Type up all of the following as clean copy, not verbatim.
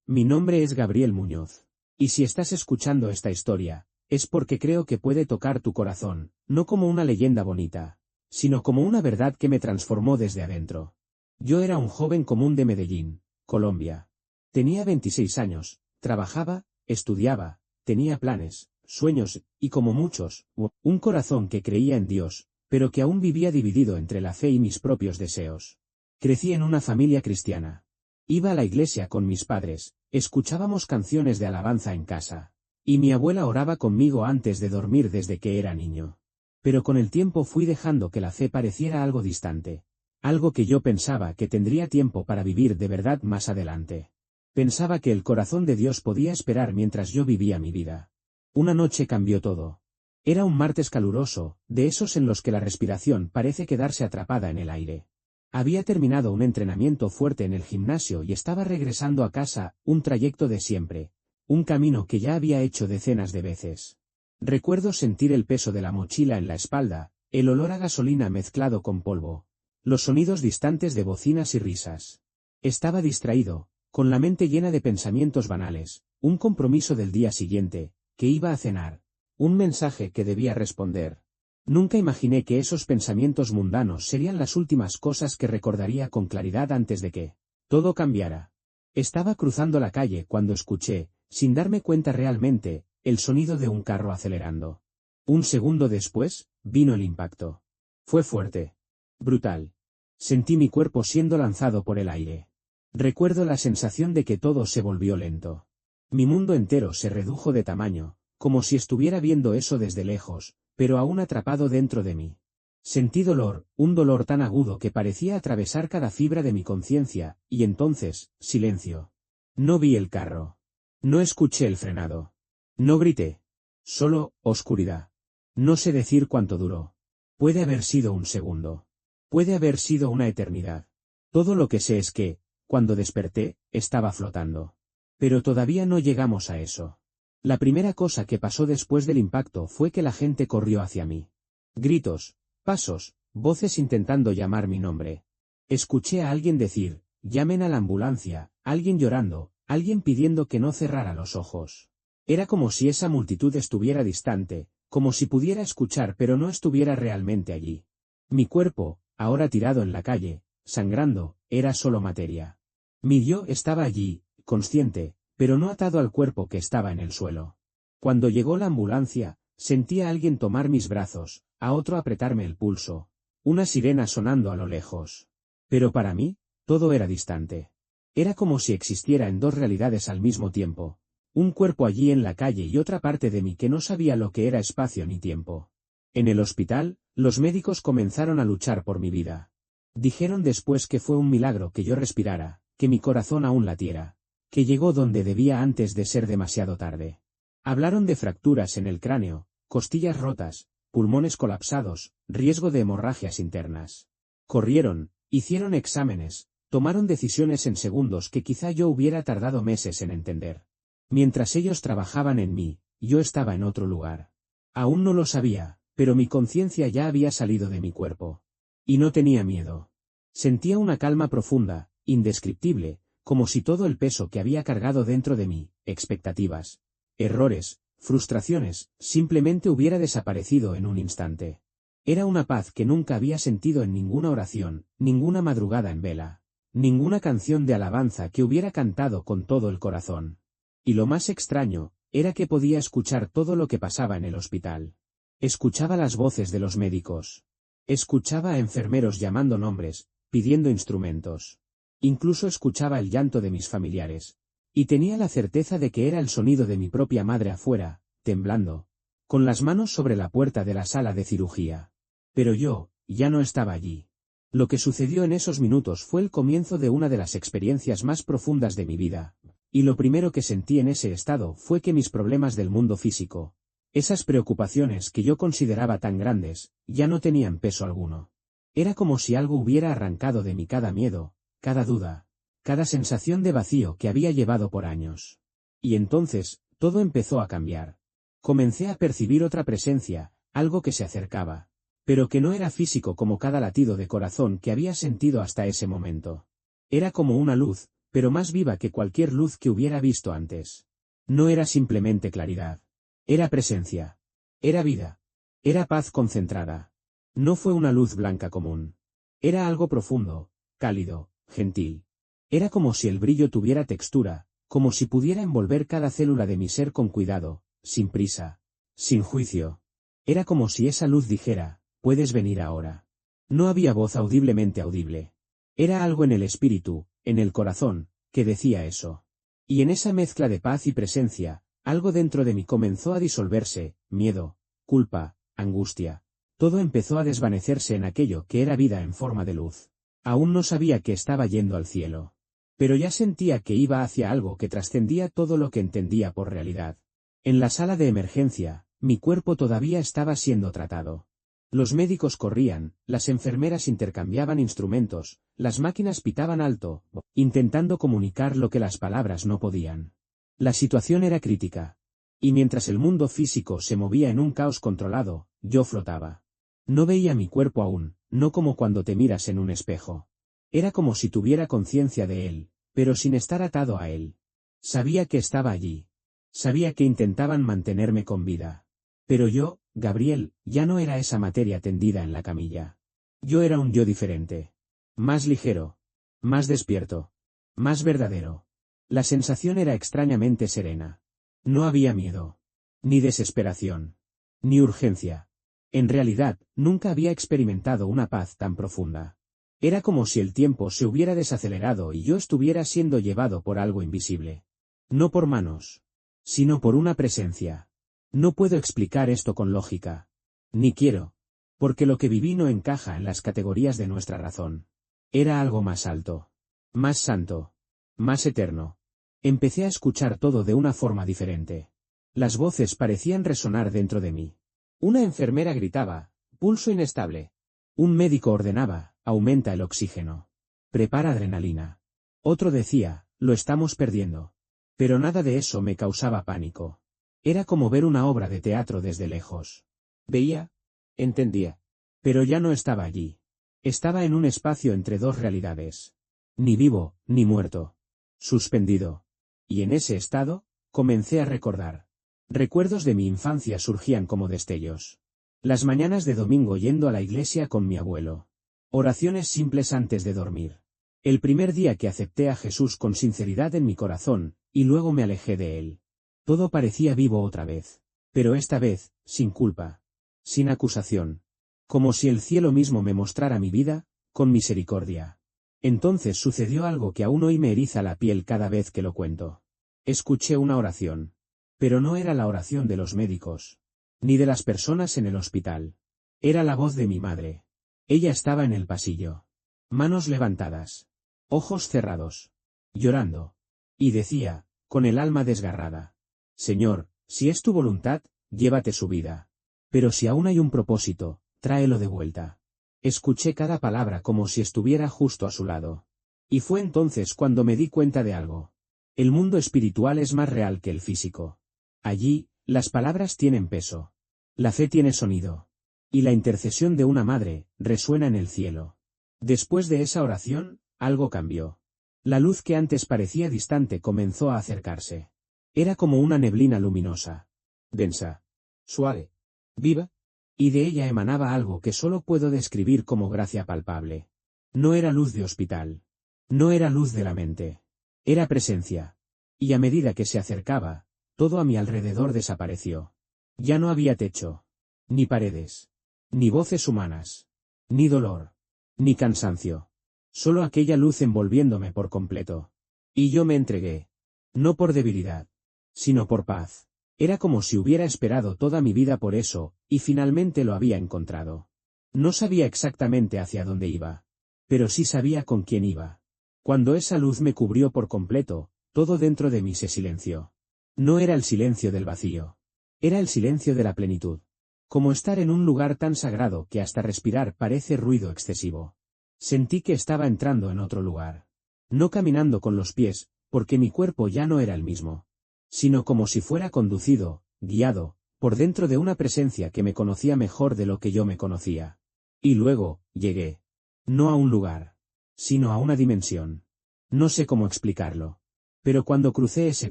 Mi nombre es Gabriel Muñoz. Y si estás escuchando esta historia, es porque creo que puede tocar tu corazón, no como una leyenda bonita, sino como una verdad que me transformó desde adentro. Yo era un joven común de Medellín, Colombia. Tenía 26 años, trabajaba, estudiaba, tenía planes, sueños, y como muchos, un corazón que creía en Dios, pero que aún vivía dividido entre la fe y mis propios deseos. Crecí en una familia cristiana. Iba a la iglesia con mis padres, escuchábamos canciones de alabanza en casa, y mi abuela oraba conmigo antes de dormir desde que era niño. Pero con el tiempo fui dejando que la fe pareciera algo distante, algo que yo pensaba que tendría tiempo para vivir de verdad más adelante. Pensaba que el corazón de Dios podía esperar mientras yo vivía mi vida. Una noche cambió todo. Era un martes caluroso, de esos en los que la respiración parece quedarse atrapada en el aire. Había terminado un entrenamiento fuerte en el gimnasio y estaba regresando a casa, un trayecto de siempre, un camino que ya había hecho decenas de veces. Recuerdo sentir el peso de la mochila en la espalda, el olor a gasolina mezclado con polvo, los sonidos distantes de bocinas y risas. Estaba distraído, con la mente llena de pensamientos banales, un compromiso del día siguiente, que iba a cenar, un mensaje que debía responder. Nunca imaginé que esos pensamientos mundanos serían las últimas cosas que recordaría con claridad antes de que todo cambiara. Estaba cruzando la calle cuando escuché, sin darme cuenta realmente, el sonido de un carro acelerando. Un segundo después, vino el impacto. Fue fuerte. Brutal. Sentí mi cuerpo siendo lanzado por el aire. Recuerdo la sensación de que todo se volvió lento. Mi mundo entero se redujo de tamaño, como si estuviera viendo eso desde lejos, pero aún atrapado dentro de mí. Sentí dolor, un dolor tan agudo que parecía atravesar cada fibra de mi conciencia, y entonces, silencio. No vi el carro. No escuché el frenado. No grité. Solo, oscuridad. No sé decir cuánto duró. Puede haber sido un segundo. Puede haber sido una eternidad. Todo lo que sé es que, cuando desperté, estaba flotando. Pero todavía no llegamos a eso. La primera cosa que pasó después del impacto fue que la gente corrió hacia mí. Gritos, pasos, voces intentando llamar mi nombre. Escuché a alguien decir, llamen a la ambulancia, alguien llorando, alguien pidiendo que no cerrara los ojos. Era como si esa multitud estuviera distante, como si pudiera escuchar pero no estuviera realmente allí. Mi cuerpo, ahora tirado en la calle, sangrando, era solo materia. Mi yo estaba allí, consciente, pero no atado al cuerpo que estaba en el suelo. Cuando llegó la ambulancia, sentí a alguien tomar mis brazos, a otro apretarme el pulso, una sirena sonando a lo lejos. Pero para mí, todo era distante. Era como si existiera en dos realidades al mismo tiempo. Un cuerpo allí en la calle y otra parte de mí que no sabía lo que era espacio ni tiempo. En el hospital, los médicos comenzaron a luchar por mi vida. Dijeron después que fue un milagro que yo respirara, que mi corazón aún latiera, que llegó donde debía antes de ser demasiado tarde. Hablaron de fracturas en el cráneo, costillas rotas, pulmones colapsados, riesgo de hemorragias internas. Corrieron, hicieron exámenes, tomaron decisiones en segundos que quizá yo hubiera tardado meses en entender. Mientras ellos trabajaban en mí, yo estaba en otro lugar. Aún no lo sabía, pero mi conciencia ya había salido de mi cuerpo. Y no tenía miedo. Sentía una calma profunda, indescriptible, como si todo el peso que había cargado dentro de mí, expectativas, errores, frustraciones, simplemente hubiera desaparecido en un instante. Era una paz que nunca había sentido en ninguna oración, ninguna madrugada en vela, ninguna canción de alabanza que hubiera cantado con todo el corazón. Y lo más extraño, era que podía escuchar todo lo que pasaba en el hospital. Escuchaba las voces de los médicos. Escuchaba a enfermeros llamando nombres, pidiendo instrumentos. Incluso escuchaba el llanto de mis familiares. Y tenía la certeza de que era el sonido de mi propia madre afuera, temblando, con las manos sobre la puerta de la sala de cirugía. Pero yo, ya no estaba allí. Lo que sucedió en esos minutos fue el comienzo de una de las experiencias más profundas de mi vida. Y lo primero que sentí en ese estado fue que mis problemas del mundo físico, esas preocupaciones que yo consideraba tan grandes, ya no tenían peso alguno. Era como si algo hubiera arrancado de mí cada miedo, cada duda, cada sensación de vacío que había llevado por años. Y entonces, todo empezó a cambiar. Comencé a percibir otra presencia, algo que se acercaba, pero que no era físico como cada latido de corazón que había sentido hasta ese momento. Era como una luz, pero más viva que cualquier luz que hubiera visto antes. No era simplemente claridad. Era presencia. Era vida. Era paz concentrada. No fue una luz blanca común. Era algo profundo, cálido, gentil. Era como si el brillo tuviera textura, como si pudiera envolver cada célula de mi ser con cuidado, sin prisa, sin juicio. Era como si esa luz dijera, puedes venir ahora. No había voz audiblemente audible. Era algo en el espíritu, en el corazón, que decía eso. Y en esa mezcla de paz y presencia, algo dentro de mí comenzó a disolverse, miedo, culpa, angustia. Todo empezó a desvanecerse en aquello que era vida en forma de luz. Aún no sabía que estaba yendo al cielo. Pero ya sentía que iba hacia algo que trascendía todo lo que entendía por realidad. En la sala de emergencia, mi cuerpo todavía estaba siendo tratado. Los médicos corrían, las enfermeras intercambiaban instrumentos, las máquinas pitaban alto, intentando comunicar lo que las palabras no podían. La situación era crítica. Y mientras el mundo físico se movía en un caos controlado, yo flotaba. No veía mi cuerpo aún, no como cuando te miras en un espejo. Era como si tuviera conciencia de él, pero sin estar atado a él. Sabía que estaba allí. Sabía que intentaban mantenerme con vida. Pero yo, Gabriel, ya no era esa materia tendida en la camilla. Yo era un yo diferente. Más ligero. Más despierto. Más verdadero. La sensación era extrañamente serena. No había miedo. Ni desesperación. Ni urgencia. En realidad, nunca había experimentado una paz tan profunda. Era como si el tiempo se hubiera desacelerado y yo estuviera siendo llevado por algo invisible. No por manos. Sino por una presencia. No puedo explicar esto con lógica. Ni quiero. Porque lo que viví no encaja en las categorías de nuestra razón. Era algo más alto. Más santo. Más eterno. Empecé a escuchar todo de una forma diferente. Las voces parecían resonar dentro de mí. Una enfermera gritaba, pulso inestable. Un médico ordenaba, aumenta el oxígeno. Prepara adrenalina. Otro decía, lo estamos perdiendo. Pero nada de eso me causaba pánico. Era como ver una obra de teatro desde lejos. Veía, entendía. Pero ya no estaba allí. Estaba en un espacio entre dos realidades. Ni vivo, ni muerto. Suspendido. Y en ese estado, comencé a recordar. Recuerdos de mi infancia surgían como destellos. Las mañanas de domingo yendo a la iglesia con mi abuelo. Oraciones simples antes de dormir. El primer día que acepté a Jesús con sinceridad en mi corazón, y luego me alejé de él. Todo parecía vivo otra vez. Pero esta vez, sin culpa. Sin acusación. Como si el cielo mismo me mostrara mi vida, con misericordia. Entonces sucedió algo que aún hoy me eriza la piel cada vez que lo cuento. Escuché una oración. Pero no era la oración de los médicos. Ni de las personas en el hospital. Era la voz de mi madre. Ella estaba en el pasillo. Manos levantadas. Ojos cerrados. Llorando. Y decía, con el alma desgarrada. Señor, si es tu voluntad, llévate su vida. Pero si aún hay un propósito, tráelo de vuelta. Escuché cada palabra como si estuviera justo a su lado. Y fue entonces cuando me di cuenta de algo. El mundo espiritual es más real que el físico. Allí, las palabras tienen peso. La fe tiene sonido. Y la intercesión de una madre, resuena en el cielo. Después de esa oración, algo cambió. La luz que antes parecía distante comenzó a acercarse. Era como una neblina luminosa. Densa. Suave. Viva. Y de ella emanaba algo que solo puedo describir como gracia palpable. No era luz de hospital. No era luz de la mente. Era presencia. Y a medida que se acercaba, todo a mi alrededor desapareció. Ya no había techo. Ni paredes. Ni voces humanas. Ni dolor. Ni cansancio. Solo aquella luz envolviéndome por completo. Y yo me entregué. No por debilidad. Sino por paz. Era como si hubiera esperado toda mi vida por eso, y finalmente lo había encontrado. No sabía exactamente hacia dónde iba. Pero sí sabía con quién iba. Cuando esa luz me cubrió por completo, todo dentro de mí se silenció. No era el silencio del vacío. Era el silencio de la plenitud. Como estar en un lugar tan sagrado que hasta respirar parece ruido excesivo. Sentí que estaba entrando en otro lugar. No caminando con los pies, porque mi cuerpo ya no era el mismo. Sino como si fuera conducido, guiado, por dentro de una presencia que me conocía mejor de lo que yo me conocía. Y luego, llegué. No a un lugar. Sino a una dimensión. No sé cómo explicarlo. Pero cuando crucé ese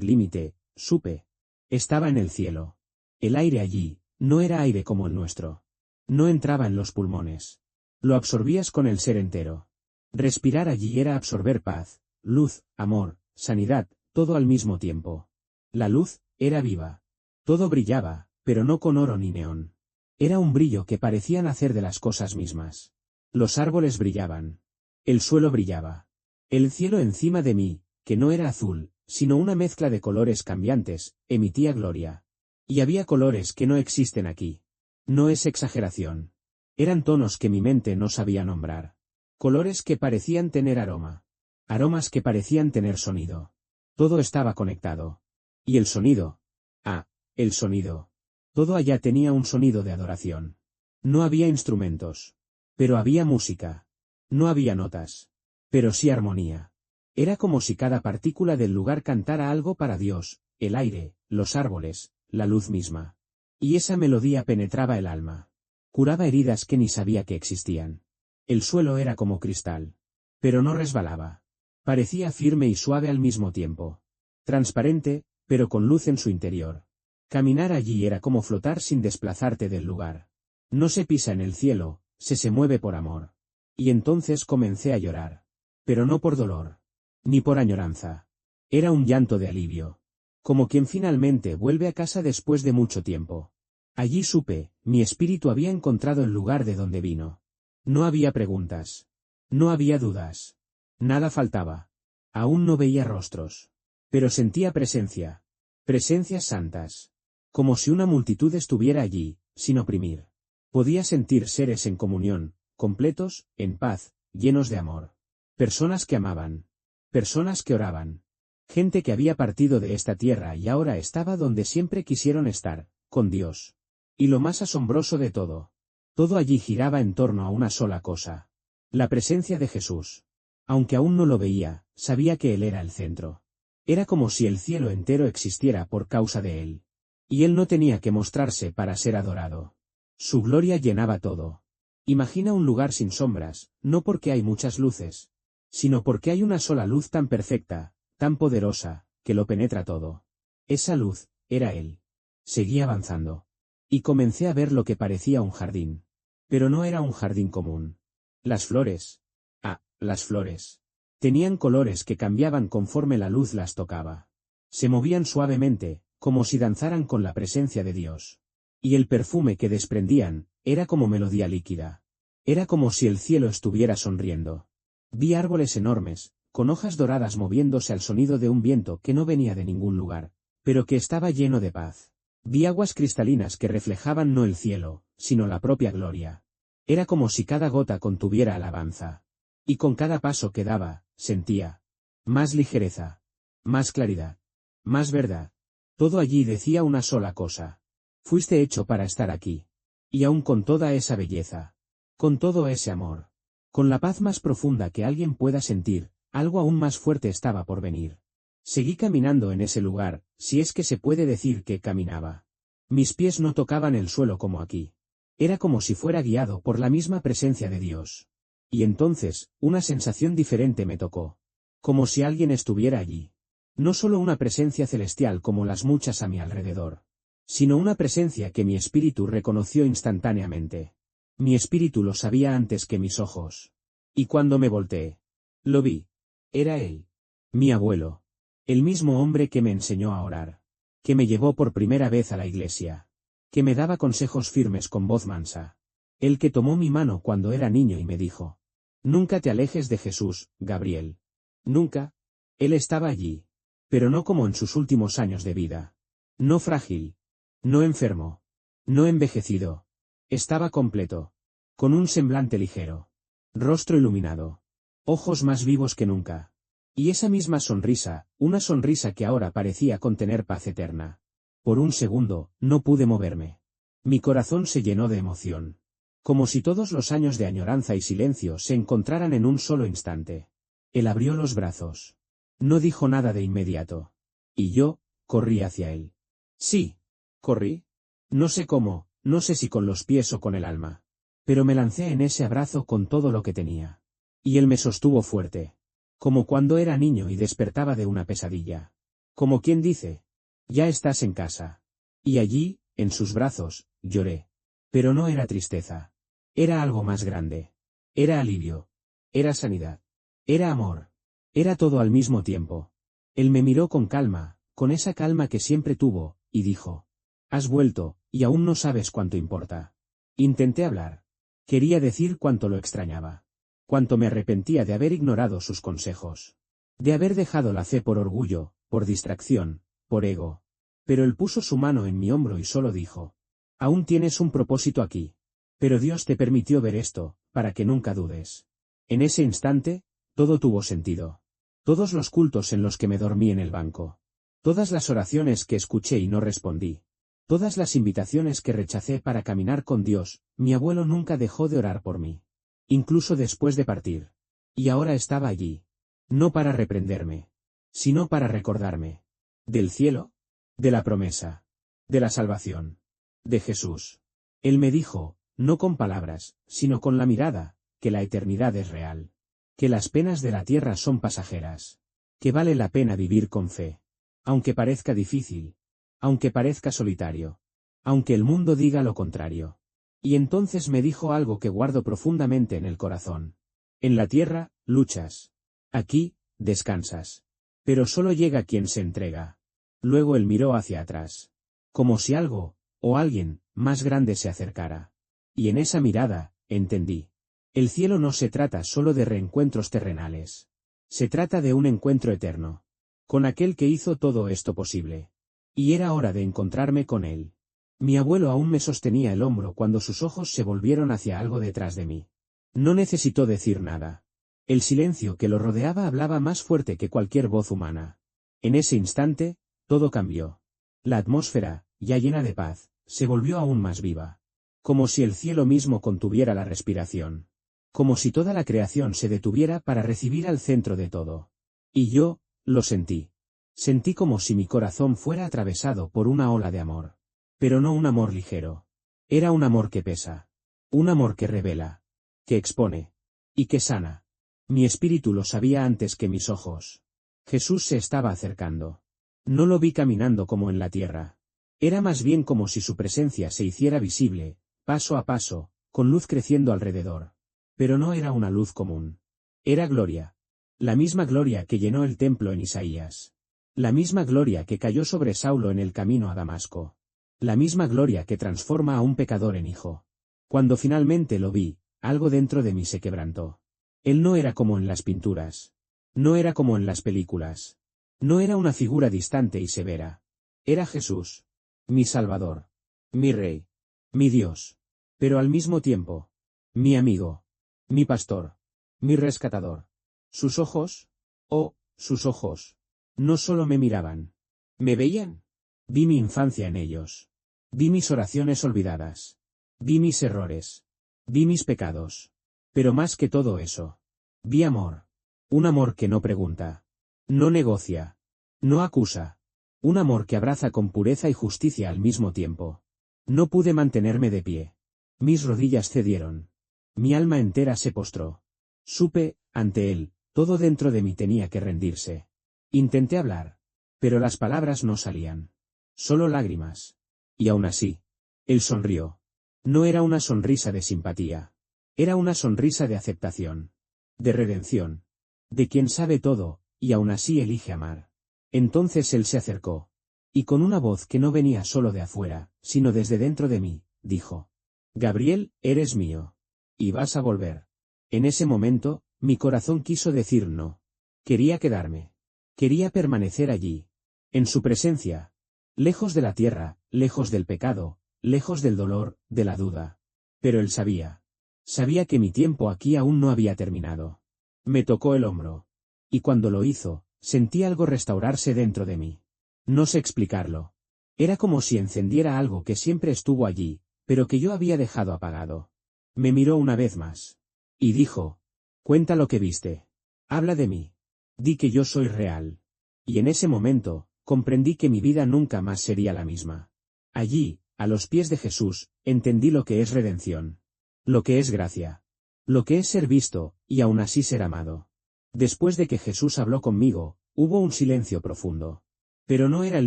límite, supe. Estaba en el cielo. El aire allí, no era aire como el nuestro. No entraba en los pulmones. Lo absorbías con el ser entero. Respirar allí era absorber paz, luz, amor, sanidad, todo al mismo tiempo. La luz, era viva. Todo brillaba, pero no con oro ni neón. Era un brillo que parecía nacer de las cosas mismas. Los árboles brillaban. El suelo brillaba. El cielo encima de mí, que no era azul, sino una mezcla de colores cambiantes, emitía gloria. Y había colores que no existen aquí. No es exageración. Eran tonos que mi mente no sabía nombrar. Colores que parecían tener aroma. Aromas que parecían tener sonido. Todo estaba conectado. Y el sonido. Ah, el sonido. Todo allá tenía un sonido de adoración. No había instrumentos. Pero había música. No había notas. Pero sí armonía. Era como si cada partícula del lugar cantara algo para Dios, el aire, los árboles, la luz misma. Y esa melodía penetraba el alma. Curaba heridas que ni sabía que existían. El suelo era como cristal. Pero no resbalaba. Parecía firme y suave al mismo tiempo. Transparente, pero con luz en su interior. Caminar allí era como flotar sin desplazarte del lugar. No se pisa en el cielo, se mueve por amor. Y entonces comencé a llorar. Pero no por dolor. Ni por añoranza. Era un llanto de alivio. Como quien finalmente vuelve a casa después de mucho tiempo. Allí supe, mi espíritu había encontrado el lugar de donde vino. No había preguntas. No había dudas. Nada faltaba. Aún no veía rostros. Pero sentía presencia. Presencias santas. Como si una multitud estuviera allí, sin oprimir. Podía sentir seres en comunión, completos, en paz, llenos de amor. Personas que amaban. Personas que oraban. Gente que había partido de esta tierra y ahora estaba donde siempre quisieron estar, con Dios. Y lo más asombroso de todo. Todo allí giraba en torno a una sola cosa. La presencia de Jesús. Aunque aún no lo veía, sabía que Él era el centro. Era como si el cielo entero existiera por causa de Él. Y Él no tenía que mostrarse para ser adorado. Su gloria llenaba todo. Imagina un lugar sin sombras, no porque hay muchas luces, sino porque hay una sola luz tan perfecta, tan poderosa, que lo penetra todo. Esa luz, era Él. Seguí avanzando. Y comencé a ver lo que parecía un jardín. Pero no era un jardín común. Las flores. Ah, las flores. Tenían colores que cambiaban conforme la luz las tocaba. Se movían suavemente, como si danzaran con la presencia de Dios. Y el perfume que desprendían, era como melodía líquida. Era como si el cielo estuviera sonriendo. Vi árboles enormes, con hojas doradas moviéndose al sonido de un viento que no venía de ningún lugar, pero que estaba lleno de paz. Vi aguas cristalinas que reflejaban no el cielo, sino la propia gloria. Era como si cada gota contuviera alabanza. Y con cada paso que daba, sentía más ligereza, más claridad, más verdad. Todo allí decía una sola cosa. Fuiste hecho para estar aquí. Y aún con toda esa belleza. Con todo ese amor. Con la paz más profunda que alguien pueda sentir, algo aún más fuerte estaba por venir. Seguí caminando en ese lugar, si es que se puede decir que caminaba. Mis pies no tocaban el suelo como aquí. Era como si fuera guiado por la misma presencia de Dios. Y entonces, una sensación diferente me tocó. Como si alguien estuviera allí. No solo una presencia celestial como las muchas a mi alrededor, sino una presencia que mi espíritu reconoció instantáneamente. Mi espíritu lo sabía antes que mis ojos. Y cuando me volteé, lo vi. Era él. Mi abuelo. El mismo hombre que me enseñó a orar. Que me llevó por primera vez a la iglesia. Que me daba consejos firmes con voz mansa. El que tomó mi mano cuando era niño y me dijo: nunca te alejes de Jesús, Gabriel. Nunca. Él estaba allí. Pero no como en sus últimos años de vida. No frágil. No enfermo. No envejecido. Estaba completo. Con un semblante ligero. Rostro iluminado. Ojos más vivos que nunca. Y esa misma sonrisa, una sonrisa que ahora parecía contener paz eterna. Por un segundo, no pude moverme. Mi corazón se llenó de emoción. Como si todos los años de añoranza y silencio se encontraran en un solo instante. Él abrió los brazos. No dijo nada de inmediato. Y yo, corrí hacia él. Sí. Corrí. No sé cómo, no sé si con los pies o con el alma. Pero me lancé en ese abrazo con todo lo que tenía. Y él me sostuvo fuerte. Como cuando era niño y despertaba de una pesadilla. Como quien dice, ya estás en casa. Y allí, en sus brazos, lloré. Pero no era tristeza. Era algo más grande. Era alivio. Era sanidad. Era amor. Era todo al mismo tiempo. Él me miró con calma, con esa calma que siempre tuvo, y dijo: has vuelto, y aún no sabes cuánto importa. Intenté hablar. Quería decir cuánto lo extrañaba. Cuánto me arrepentía de haber ignorado sus consejos. De haber dejado la fe por orgullo, por distracción, por ego. Pero él puso su mano en mi hombro y solo dijo: aún tienes un propósito aquí. Pero Dios te permitió ver esto, para que nunca dudes. En ese instante, todo tuvo sentido. Todos los cultos en los que me dormí en el banco. Todas las oraciones que escuché y no respondí. Todas las invitaciones que rechacé para caminar con Dios, mi abuelo nunca dejó de orar por mí. Incluso después de partir. Y ahora estaba allí. No para reprenderme. Sino para recordarme. Del cielo. De la promesa. De la salvación. De Jesús. Él me dijo, no con palabras, sino con la mirada, que la eternidad es real. Que las penas de la tierra son pasajeras. Que vale la pena vivir con fe. Aunque parezca difícil. Aunque parezca solitario. Aunque el mundo diga lo contrario. Y entonces me dijo algo que guardo profundamente en el corazón. En la tierra, luchas. Aquí, descansas. Pero solo llega quien se entrega. Luego él miró hacia atrás. Como si algo, o alguien, más grande se acercara. Y en esa mirada, entendí. El cielo no se trata solo de reencuentros terrenales. Se trata de un encuentro eterno. Con aquel que hizo todo esto posible. Y era hora de encontrarme con él. Mi abuelo aún me sostenía el hombro cuando sus ojos se volvieron hacia algo detrás de mí. No necesitó decir nada. El silencio que lo rodeaba hablaba más fuerte que cualquier voz humana. En ese instante, todo cambió. La atmósfera, ya llena de paz, se volvió aún más viva. Como si el cielo mismo contuviera la respiración. Como si toda la creación se detuviera para recibir al centro de todo. Y yo, lo sentí. Sentí como si mi corazón fuera atravesado por una ola de amor. Pero no un amor ligero. Era un amor que pesa. Un amor que revela. Que expone. Y que sana. Mi espíritu lo sabía antes que mis ojos. Jesús se estaba acercando. No lo vi caminando como en la tierra. Era más bien como si su presencia se hiciera visible, paso a paso, con luz creciendo alrededor. Pero no era una luz común. Era gloria. La misma gloria que llenó el templo en Isaías. La misma gloria que cayó sobre Saulo en el camino a Damasco. La misma gloria que transforma a un pecador en hijo. Cuando finalmente lo vi, algo dentro de mí se quebrantó. Él no era como en las pinturas. No era como en las películas. No era una figura distante y severa. Era Jesús. Mi Salvador. Mi Rey. Mi Dios. Pero al mismo tiempo. Mi amigo. Mi pastor. Mi rescatador. Sus ojos. Oh, sus ojos. No solo me miraban. ¿Me veían? Vi mi infancia en ellos. Vi mis oraciones olvidadas. Vi mis errores. Vi mis pecados. Pero más que todo eso. Vi amor. Un amor que no pregunta. No negocia. No acusa. Un amor que abraza con pureza y justicia al mismo tiempo. No pude mantenerme de pie. Mis rodillas cedieron. Mi alma entera se postró. Supe, ante él, todo dentro de mí tenía que rendirse. Intenté hablar. Pero las palabras no salían. Solo lágrimas. Y aún así. Él sonrió. No era una sonrisa de simpatía. Era una sonrisa de aceptación. De redención. De quien sabe todo, y aún así elige amar. Entonces él se acercó. Y con una voz que no venía solo de afuera, sino desde dentro de mí, dijo: Gabriel, eres mío. Y vas a volver. En ese momento, mi corazón quiso decir no. Quería quedarme. Quería permanecer allí. En su presencia. Lejos de la tierra, lejos del pecado, lejos del dolor, de la duda. Pero él sabía. Sabía que mi tiempo aquí aún no había terminado. Me tocó el hombro. Y cuando lo hizo, sentí algo restaurarse dentro de mí. No sé explicarlo. Era como si encendiera algo que siempre estuvo allí, pero que yo había dejado apagado. Me miró una vez más. Y dijo: cuenta lo que viste. Habla de mí. Di que yo soy real. Y en ese momento, comprendí que mi vida nunca más sería la misma. Allí, a los pies de Jesús, entendí lo que es redención. Lo que es gracia. Lo que es ser visto, y aún así ser amado. Después de que Jesús habló conmigo, hubo un silencio profundo. Pero no era el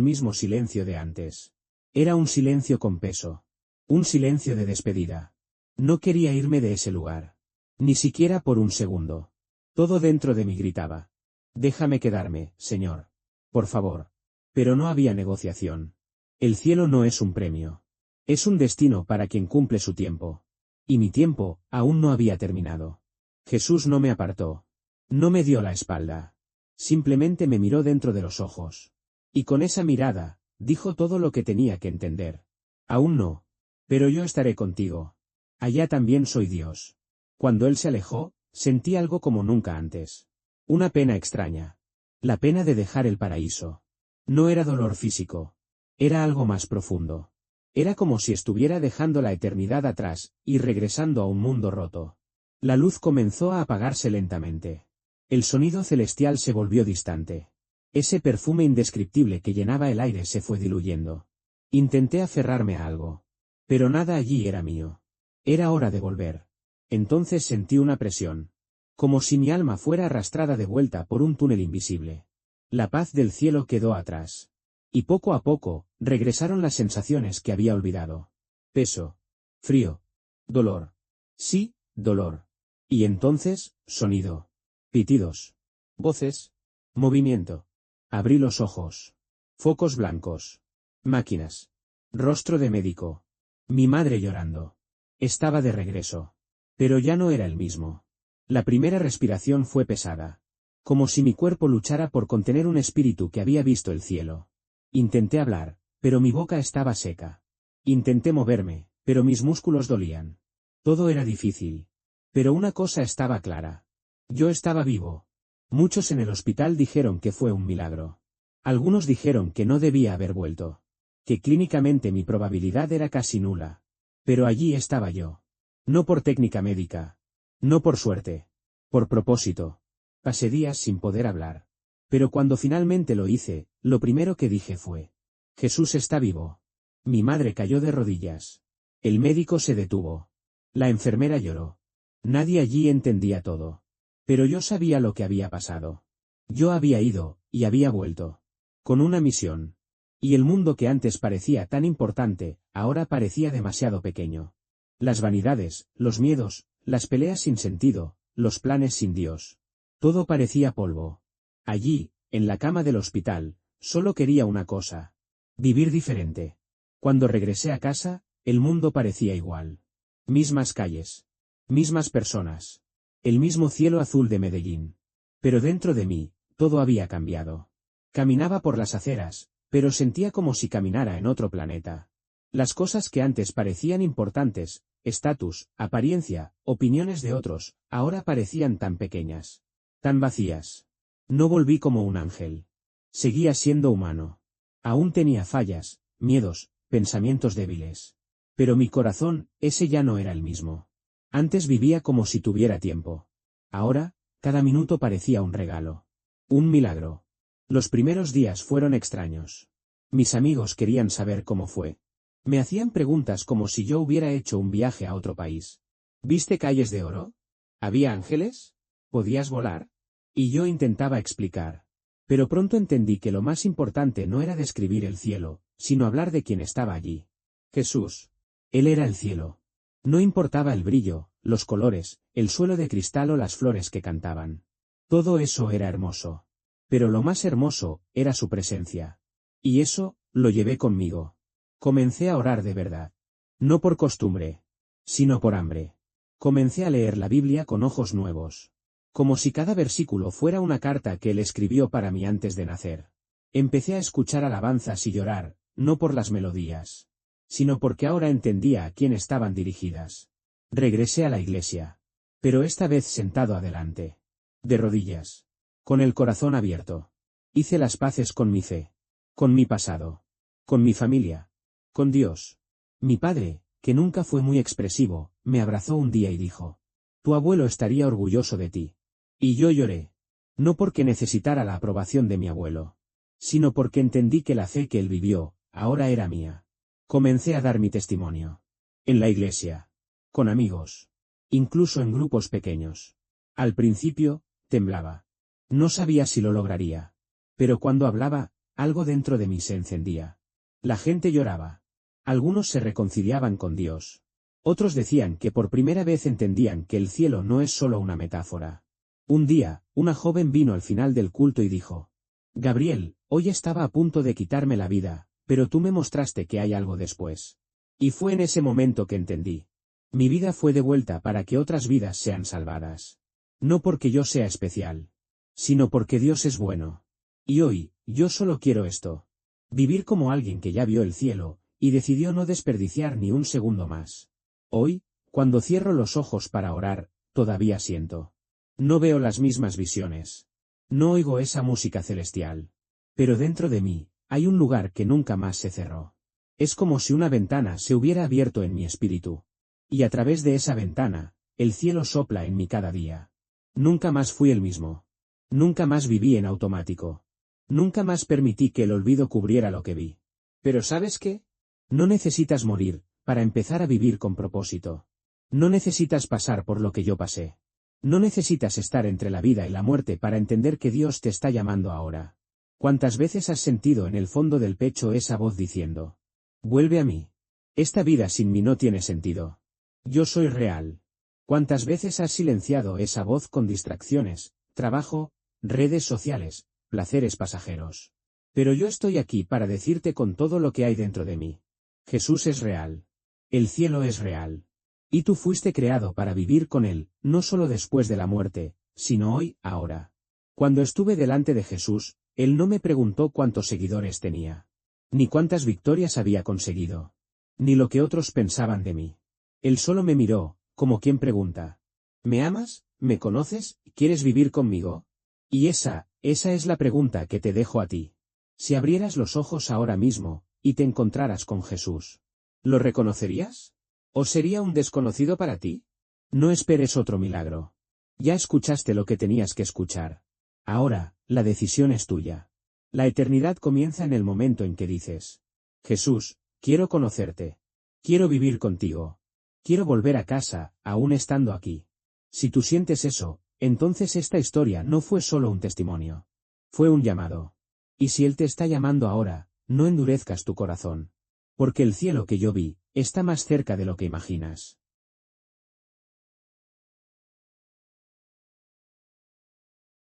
mismo silencio de antes. Era un silencio con peso. Un silencio de despedida. No quería irme de ese lugar. Ni siquiera por un segundo. Todo dentro de mí gritaba. Déjame quedarme, Señor. Por favor. Pero no había negociación. El cielo no es un premio. Es un destino para quien cumple su tiempo. Y mi tiempo, aún no había terminado. Jesús no me apartó. No me dio la espalda. Simplemente me miró dentro de los ojos. Y con esa mirada, dijo todo lo que tenía que entender. Aún no. Pero yo estaré contigo. Allá también soy Dios. Cuando él se alejó, sentí algo como nunca antes. Una pena extraña. La pena de dejar el paraíso. No era dolor físico. Era algo más profundo. Era como si estuviera dejando la eternidad atrás, y regresando a un mundo roto. La luz comenzó a apagarse lentamente. El sonido celestial se volvió distante. Ese perfume indescriptible que llenaba el aire se fue diluyendo. Intenté aferrarme a algo. Pero nada allí era mío. Era hora de volver. Entonces sentí una presión. Como si mi alma fuera arrastrada de vuelta por un túnel invisible. La paz del cielo quedó atrás. Y poco a poco, regresaron las sensaciones que había olvidado. Peso. Frío. Dolor. Sí, dolor. Y entonces, sonido. Pitidos. Voces. Movimiento. Abrí los ojos. Focos blancos. Máquinas. Rostro de médico. Mi madre llorando. Estaba de regreso. Pero ya no era el mismo. La primera respiración fue pesada. Como si mi cuerpo luchara por contener un espíritu que había visto el cielo. Intenté hablar, pero mi boca estaba seca. Intenté moverme, pero mis músculos dolían. Todo era difícil. Pero una cosa estaba clara. Yo estaba vivo. Muchos en el hospital dijeron que fue un milagro. Algunos dijeron que no debía haber vuelto. Que clínicamente mi probabilidad era casi nula. Pero allí estaba yo. No por técnica médica. No por suerte. Por propósito. Pasé días sin poder hablar. Pero cuando finalmente lo hice, lo primero que dije fue: Jesús está vivo. Mi madre cayó de rodillas. El médico se detuvo. La enfermera lloró. Nadie allí entendía todo. Pero yo sabía lo que había pasado. Yo había ido, y había vuelto. Con una misión. Y el mundo que antes parecía tan importante, ahora parecía demasiado pequeño. Las vanidades, los miedos, las peleas sin sentido, los planes sin Dios. Todo parecía polvo. Allí, en la cama del hospital, solo quería una cosa. Vivir diferente. Cuando regresé a casa, el mundo parecía igual. Mismas calles. Mismas personas. El mismo cielo azul de Medellín. Pero dentro de mí, todo había cambiado. Caminaba por las aceras, pero sentía como si caminara en otro planeta. Las cosas que antes parecían importantes, estatus, apariencia, opiniones de otros, ahora parecían tan pequeñas. Tan vacías. No volví como un ángel. Seguía siendo humano. Aún tenía fallas, miedos, pensamientos débiles. Pero mi corazón, ese ya no era el mismo. Antes vivía como si tuviera tiempo. Ahora, cada minuto parecía un regalo. Un milagro. Los primeros días fueron extraños. Mis amigos querían saber cómo fue. Me hacían preguntas como si yo hubiera hecho un viaje a otro país. ¿Viste calles de oro? ¿Había ángeles? ¿Podías volar? Y yo intentaba explicar. Pero pronto entendí que lo más importante no era describir el cielo, sino hablar de quien estaba allí. Jesús. Él era el cielo. No importaba el brillo, los colores, el suelo de cristal o las flores que cantaban. Todo eso era hermoso. Pero lo más hermoso, era su presencia. Y eso, lo llevé conmigo. Comencé a orar de verdad. No por costumbre. Sino por hambre. Comencé a leer la Biblia con ojos nuevos. Como si cada versículo fuera una carta que él escribió para mí antes de nacer. Empecé a escuchar alabanzas y llorar, no por las melodías, sino porque ahora entendía a quién estaban dirigidas. Regresé a la iglesia. Pero esta vez sentado adelante. De rodillas. Con el corazón abierto. Hice las paces con mi fe. Con mi pasado. Con mi familia. Con Dios. Mi padre, que nunca fue muy expresivo, me abrazó un día y dijo: Tu abuelo estaría orgulloso de ti. Y yo lloré. No porque necesitara la aprobación de mi abuelo. Sino porque entendí que la fe que él vivió, ahora era mía. Comencé a dar mi testimonio. En la iglesia. Con amigos. Incluso en grupos pequeños. Al principio, temblaba. No sabía si lo lograría. Pero cuando hablaba, algo dentro de mí se encendía. La gente lloraba. Algunos se reconciliaban con Dios. Otros decían que por primera vez entendían que el cielo no es solo una metáfora. Un día, una joven vino al final del culto y dijo: Gabriel, hoy estaba a punto de quitarme la vida, pero tú me mostraste que hay algo después. Y fue en ese momento que entendí. Mi vida fue devuelta para que otras vidas sean salvadas. No porque yo sea especial, sino porque Dios es bueno. Y hoy, yo solo quiero esto. Vivir como alguien que ya vio el cielo, y decidió no desperdiciar ni un segundo más. Hoy, cuando cierro los ojos para orar, todavía siento. No veo las mismas visiones. No oigo esa música celestial. Pero dentro de mí, hay un lugar que nunca más se cerró. Es como si una ventana se hubiera abierto en mi espíritu. Y a través de esa ventana, el cielo sopla en mí cada día. Nunca más fui el mismo. Nunca más viví en automático. Nunca más permití que el olvido cubriera lo que vi. Pero ¿sabes qué? No necesitas morir para empezar a vivir con propósito. No necesitas pasar por lo que yo pasé. No necesitas estar entre la vida y la muerte para entender que Dios te está llamando ahora. ¿Cuántas veces has sentido en el fondo del pecho esa voz diciendo: vuelve a mí? Esta vida sin mí no tiene sentido. Yo soy real. ¿Cuántas veces has silenciado esa voz con distracciones, trabajo, redes sociales, placeres pasajeros? Pero yo estoy aquí para decirte con todo lo que hay dentro de mí: Jesús es real. El cielo es real. Y tú fuiste creado para vivir con Él, no solo después de la muerte, sino hoy, ahora. Cuando estuve delante de Jesús, Él no me preguntó cuántos seguidores tenía, ni cuántas victorias había conseguido, ni lo que otros pensaban de mí. Él solo me miró, como quien pregunta: ¿me amas? ¿Me conoces? ¿Quieres vivir conmigo? Y esa es la pregunta que te dejo a ti. Si abrieras los ojos ahora mismo, y te encontraras con Jesús, ¿lo reconocerías? ¿O sería un desconocido para ti? No esperes otro milagro. Ya escuchaste lo que tenías que escuchar. Ahora, la decisión es tuya. La eternidad comienza en el momento en que dices: Jesús, quiero conocerte. Quiero vivir contigo. Quiero volver a casa, aún estando aquí. Si tú sientes eso, entonces esta historia no fue solo un testimonio. Fue un llamado. Y si Él te está llamando ahora, no endurezcas tu corazón. Porque el cielo que yo vi, está más cerca de lo que imaginas.